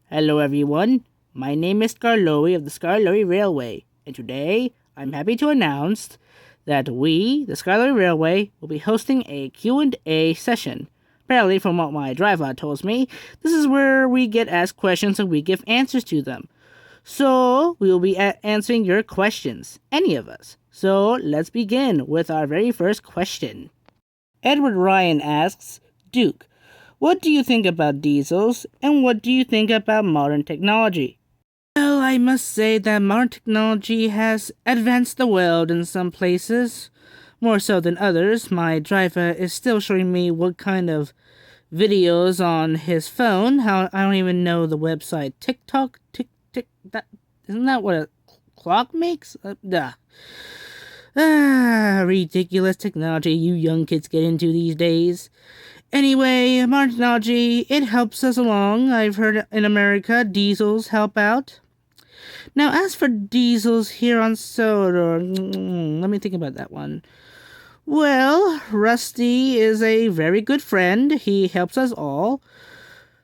Hello everyone, my name is Skarloey of the Skarloey Railway, and today I'm happy to announce that we, the Skarloey Railway, will be hosting a Q&A session. Apparently, from what my driver tells me, this is where we get asked questions and we give answers to them. So, we will be answering your questions, any of us. So, let's begin with our very first question. Edward Ryan asks, Duke, what do you think about diesels, and what do you think about modern technology? Well, I must say that modern technology has advanced the world in some places, more so than others. My driver is still showing me what kind of videos on his phone. How I don't even know the website. TikTok, that isn't that what a clock makes? Ridiculous technology you young kids get into these days. Anyway, modern technology, it helps us along. I've heard in America, diesels help out. Now, as for diesels here on Sodor, let me think about that one. Well, Rusty is a very good friend. He helps us all.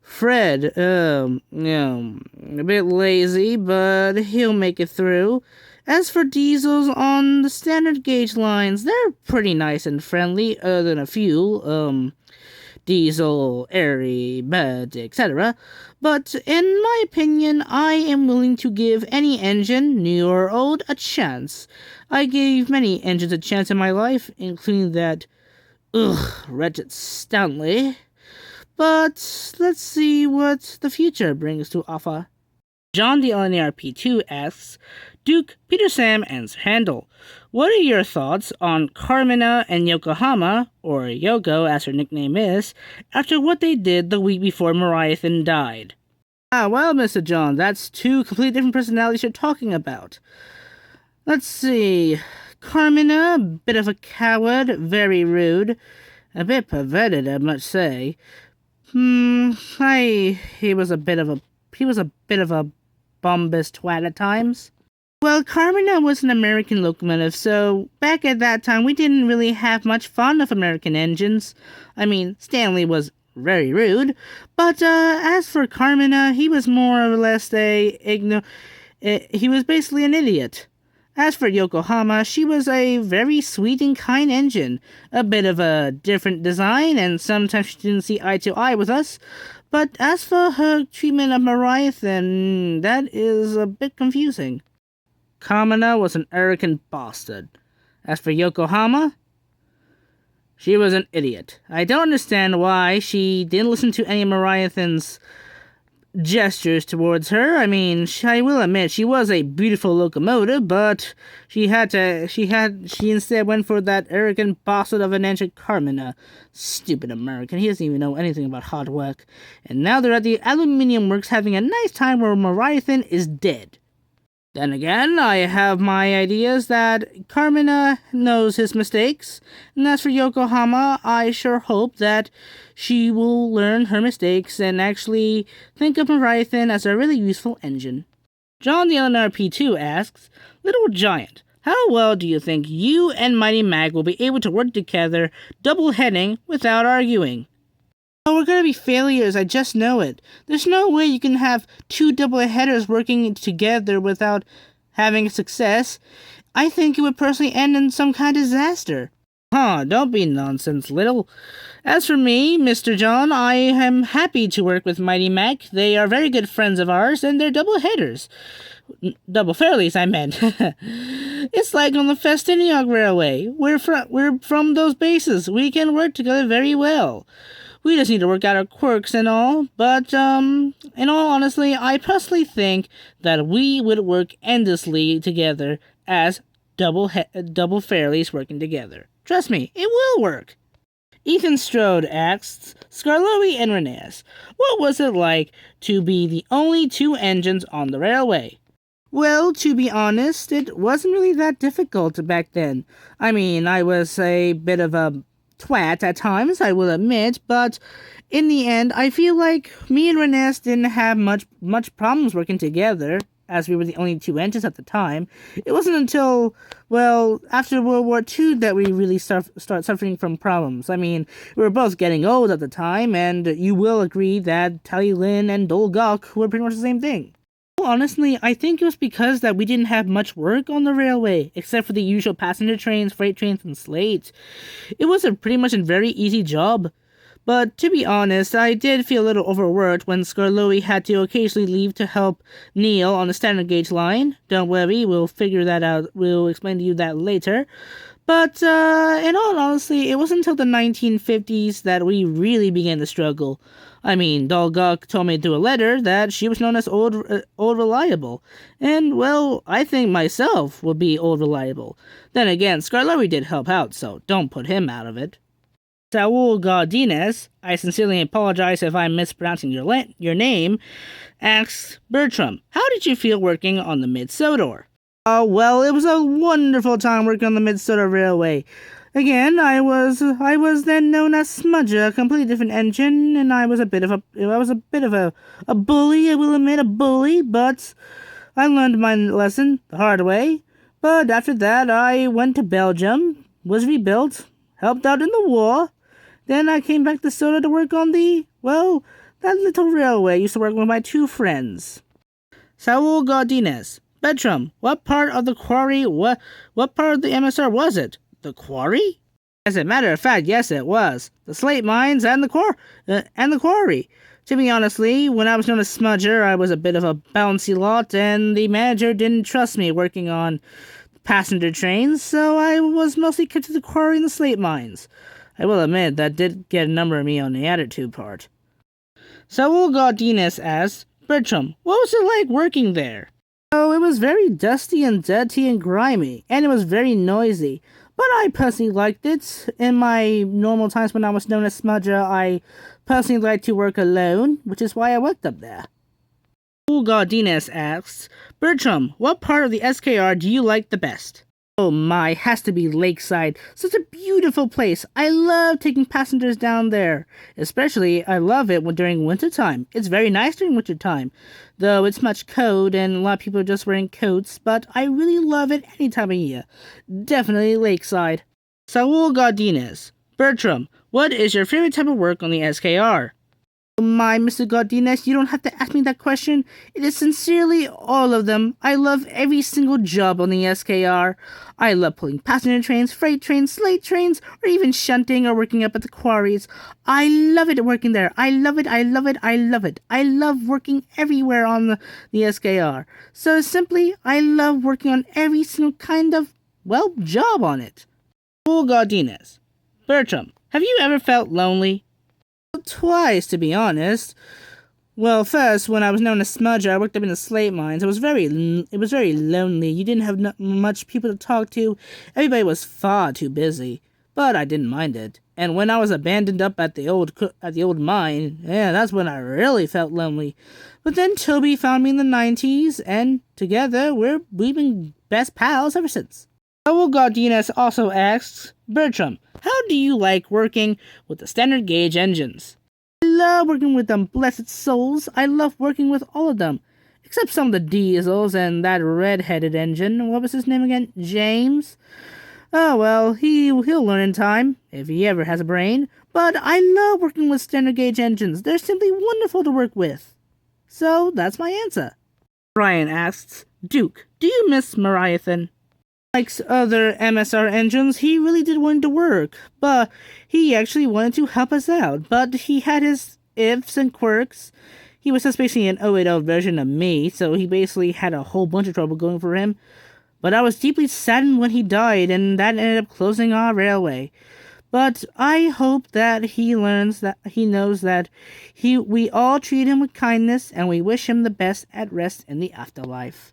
Fred, a bit lazy, but he'll make it through. As for diesels on the standard gauge lines, they're pretty nice and friendly, other than a few, diesel, airy, bad, etc. But in my opinion, I am willing to give any engine, new or old, a chance. I gave many engines a chance in my life, including that, wretched Stanley. But let's see what the future brings to offer. John the LNRP2 asks, Duke, Peter Sam, and Handel, what are your thoughts on Carmina and Yokohama, or Yoko as her nickname is, after what they did the week before Mariathan died? Well, Mr. John, that's two completely different personalities you're talking about. Let's see. Carmina, a bit of a coward, very rude, a bit perverted, I must say. He was a bit of a bombast twat at times. Well, Carmina was an American locomotive, so back at that time we didn't really have much fun with American engines. I mean, Stanley was very rude, but as for Carmina, he was more or less he was basically an idiot. As for Yokohama, she was a very sweet and kind engine, a bit of a different design, and sometimes she didn't see eye to eye with us. But as for her treatment of Mariathan, that is a bit confusing. Carmina was an arrogant bastard. As for Yokohama, she was an idiot. I don't understand why she didn't listen to any of Mariathan's gestures towards her. I mean, I will admit she was a beautiful locomotive, but she instead went for that arrogant bastard of an engine, Carmina. Stupid American. He doesn't even know anything about hard work. And now they're at the aluminium works having a nice time where Mariathan is dead. Then again, I have my ideas that Carmina knows his mistakes, and as for Yokohama, I sure hope that she will learn her mistakes and actually think of Mariathan as a really useful engine. John the LNRP2 asks, Little Giant, how well do you think you and Mighty Mac will be able to work together double-heading without arguing? Oh, we're gonna be failures, I just know it. There's no way you can have two double-headers working together without having a success. I think it would personally end in some kind of disaster. Don't be nonsense, Little. As for me, Mr. John, I am happy to work with Mighty Mac. They are very good friends of ours, and they're double-headers. Double fairlies, I meant. It's like on the Festiniog Railway. We're from those bases. We can work together very well. We just need to work out our quirks and all, but, in all honesty, I personally think that we would work endlessly together as double fairlies working together. Trust me, it will work. Ethan Strode asks, Skarloey and Renes, what was it like to be the only two engines on the railway? Well, to be honest, it wasn't really that difficult back then. I mean, I was a bit of a twat at times, I will admit, but in the end, I feel like me and Renes didn't have much problems working together. as we were the only two engines at the time. It wasn't until, well, after World War II that we really start suffering from problems. I mean, we were both getting old at the time, and you will agree that Tally Lin and Dol Gok were pretty much the same thing. Well, honestly, I think it was because that we didn't have much work on the railway, except for the usual passenger trains, freight trains, and slates. It was pretty much a very easy job. But to be honest, I did feel a little overworked when Skarloey had to occasionally leave to help Neil on the standard gauge line. Don't worry, we'll figure that out. We'll explain to you that later. But in all honesty, it wasn't until the 1950s that we really began to struggle. I mean, Dolgok told me through a letter that she was known as Old Reliable. And, well, I think myself would be Old Reliable. Then again, Skarloey did help out, so don't put him out of it. Saul Godinez, I sincerely apologize if I'm mispronouncing your name, asks, Bertram, how did you feel working on the Mid-Sodor? Well, it was a wonderful time working on the Mid-Sodor Railway. Again, I was then known as Smudger, a completely different engine, and I was a bit of a bully, I will admit, a bully, but I learned my lesson the hard way. But after that, I went to Belgium, was rebuilt, helped out in the war. Then I came back to Soda to work on that little railway I used to work with my two friends. Saul Godinez. Bertram, what part of the quarry, what part of the MSR was it? The quarry? As a matter of fact, yes it was. The slate mines and the quarry. To be honestly, when I was known as Smudger, I was a bit of a bouncy lot, and the manager didn't trust me working on passenger trains, so I was mostly kept to the quarry and the slate mines. I will admit that did get a number of me on the attitude part. Saul Godinez asks, Bertram, what was it like working there? Oh, it was very dusty and dirty and grimy, and it was very noisy. But I personally liked it. In my normal times when I was known as Smudger, I personally liked to work alone, which is why I worked up there. Saul Godinez asks, Bertram, what part of the SKR do you like the best? Oh my, has to be Lakeside. Such a beautiful place. I love taking passengers down there. Especially, I love it during wintertime. It's very nice during wintertime. Though it's much cold and a lot of people are just wearing coats, but I really love it any time of year. Definitely Lakeside. Saul Godinez. Bertram, what is your favorite type of work on the SKR? My, Mr. Godinez, you don't have to ask me that question. It is sincerely all of them. I love every single job on the SKR. I love pulling passenger trains, freight trains, slate trains, or even shunting or working up at the quarries. I love it working there. I love it, I love it, I love it. I love working everywhere on the SKR. So simply, I love working on every single kind of, job on it. Saul Godinez. Bertram, have you ever felt lonely? Twice, to be honest. Well, first, when I was known as Smudger, I worked up in the slate mines. It was very lonely. You didn't have much people to talk to. Everybody was far too busy. But I didn't mind it. And when I was abandoned up at the old mine, that's when I really felt lonely. But then Toby found me in the 90s, and together we've been best pals ever since. Saul Godinez also asks, Bertram, how do you like working with the standard gauge engines? I love working with them, blessed souls. I love working with all of them. Except some of the diesels and that red-headed engine. What was his name again? James? Oh well, he'll learn in time, if he ever has a brain. But I love working with standard gauge engines. They're simply wonderful to work with. So that's my answer. Brian asks, Duke, do you miss Mariathan? Like other MSR engines, he really did want to work, but he actually wanted to help us out, but he had his ifs and quirks. He was just basically an 080 version of me, so he basically had a whole bunch of trouble going for him. But I was deeply saddened when he died, and that ended up closing our railway. But I hope that he knows that we all treat him with kindness, and we wish him the best at rest in the afterlife.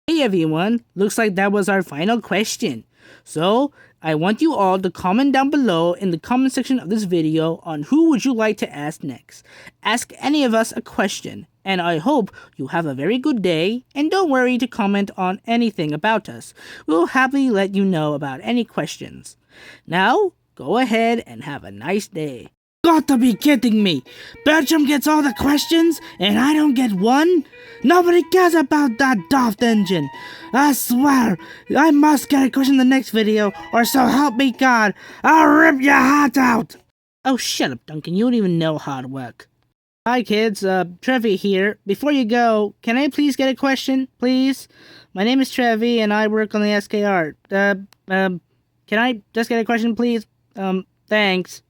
Hey everyone, looks like that was our final question. So, I want you all to comment down below in the comment section of this video on who would you like to ask next. Ask any of us a question, and I hope you have a very good day, and don't worry to comment on anything about us. We'll happily let you know about any questions. Now, go ahead and have a nice day. Got to be kidding me! Bertram gets all the questions, and I don't get one? Nobody cares about that daft engine. I swear, I must get a question in the next video, or so help me God, I'll rip your heart out! Oh, shut up, Duncan. You don't even know hard work. Hi, kids. Trevvy here. Before you go, can I please get a question, please? My name is Trevvy, and I work on the SKR. Can I just get a question, please? Thanks.